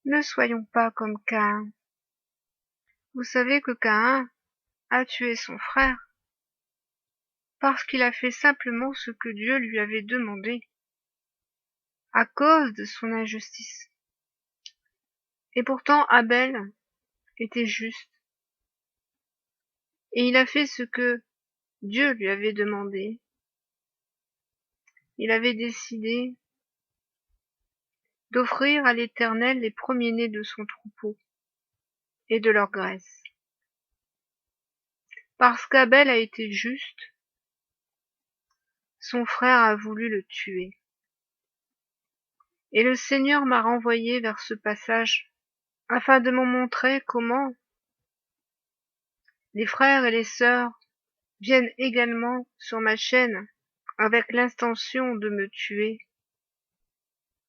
Ne soyons pas comme Caïn. Vous savez que Caïn a tué son frère parce qu'il a fait simplement ce que Dieu lui avait demandé, à cause de son injustice. Et pourtant Abel était juste, et il a fait ce que Dieu lui avait demandé. Il avait décidé d'offrir à l'Éternel les premiers-nés de son troupeau et de leur graisse. Parce qu'Abel a été juste, son frère a voulu le tuer. Et le Seigneur m'a renvoyé vers ce passage afin de me montrer comment les frères et les sœurs viennent également sur ma chaîne avec l'intention de me tuer,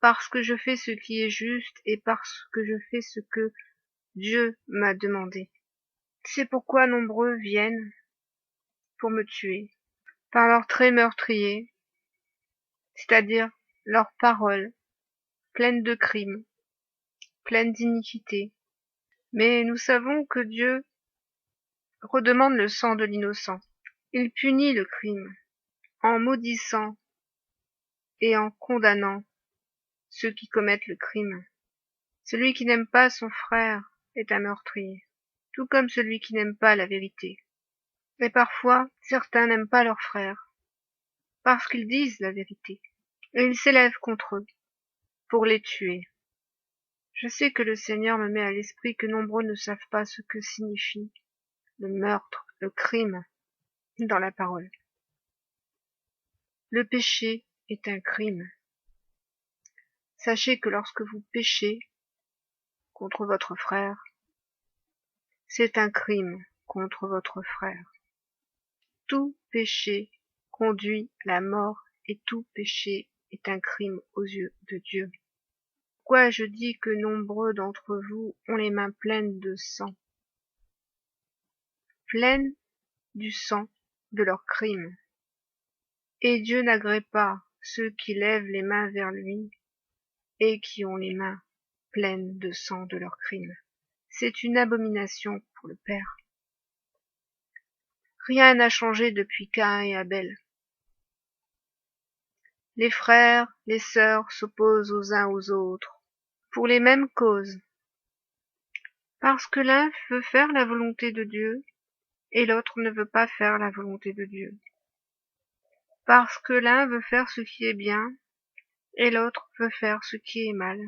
parce que je fais ce qui est juste et parce que je fais ce que Dieu m'a demandé. C'est pourquoi nombreux viennent pour me tuer, par leurs traits meurtriers, c'est-à-dire leurs paroles pleines de crimes, pleines d'iniquité. Mais nous savons que Dieu redemande le sang de l'innocent. Il punit le crime en maudissant et en condamnant ceux qui commettent le crime. Celui qui n'aime pas son frère est un meurtrier, tout comme celui qui n'aime pas la vérité. Et parfois, certains n'aiment pas leurs frères, parce qu'ils disent la vérité, et ils s'élèvent contre eux, pour les tuer. Je sais que le Seigneur me met à l'esprit que nombreux ne savent pas ce que signifie le meurtre, le crime, dans la parole. Le péché est un crime. Sachez que lorsque vous péchez contre votre frère, c'est un crime contre votre frère. Tout péché conduit à la mort et tout péché est un crime aux yeux de Dieu. Pourquoi je dis que nombreux d'entre vous ont les mains pleines de sang, pleines du sang de leurs crimes. Et Dieu n'agrée pas ceux qui lèvent les mains vers lui et qui ont les mains pleines de sang de leurs crimes. C'est une abomination pour le Père. Rien n'a changé depuis Caïn et Abel. Les frères, les sœurs s'opposent aux uns aux autres, pour les mêmes causes, parce que l'un veut faire la volonté de Dieu et l'autre ne veut pas faire la volonté de Dieu, parce que l'un veut faire ce qui est bien et l'autre veut faire ce qui est mal,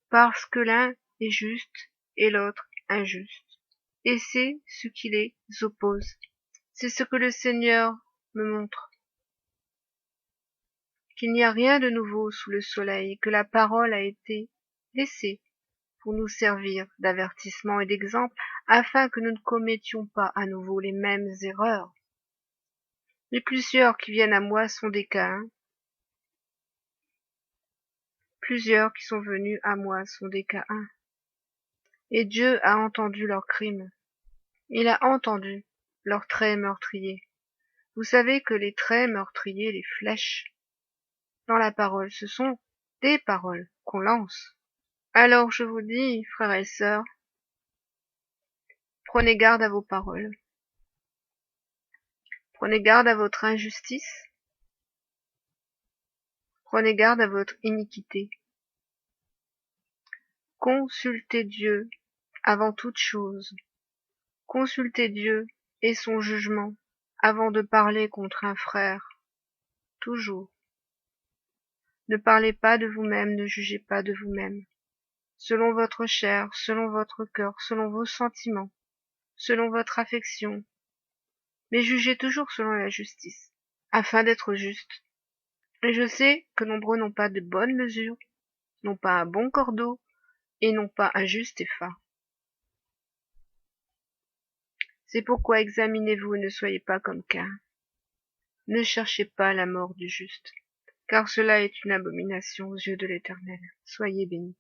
parce que l'un est juste et l'autre injuste, et c'est ce qui les oppose. C'est ce que le Seigneur me montre, qu'il n'y a rien de nouveau sous le soleil, que la parole a été laissée pour nous servir d'avertissement et d'exemple, afin que nous ne commettions pas à nouveau les mêmes erreurs. Les plusieurs qui viennent à moi sont des Caïns. Plusieurs qui sont venus à moi sont des Caïns. Et Dieu a entendu leurs crimes. Il a entendu leurs traits meurtriers. Vous savez que les traits meurtriers, les flèches, dans la parole, ce sont des paroles qu'on lance. Alors je vous dis, frères et sœurs, prenez garde à vos paroles. Prenez garde à votre injustice. Prenez garde à votre iniquité. Consultez Dieu avant toute chose. Consultez Dieu et son jugement avant de parler contre un frère. Toujours. Ne parlez pas de vous-même, ne jugez pas de vous-même. Selon votre chair, selon votre cœur, selon vos sentiments, selon votre affection. Mais jugez toujours selon la justice, afin d'être juste. Et je sais que nombreux n'ont pas de bonne mesure, n'ont pas un bon cordeau, et n'ont pas un juste effa. C'est pourquoi examinez-vous et ne soyez pas comme Caïn. Ne cherchez pas la mort du juste, car cela est une abomination aux yeux de l'Éternel. Soyez bénis.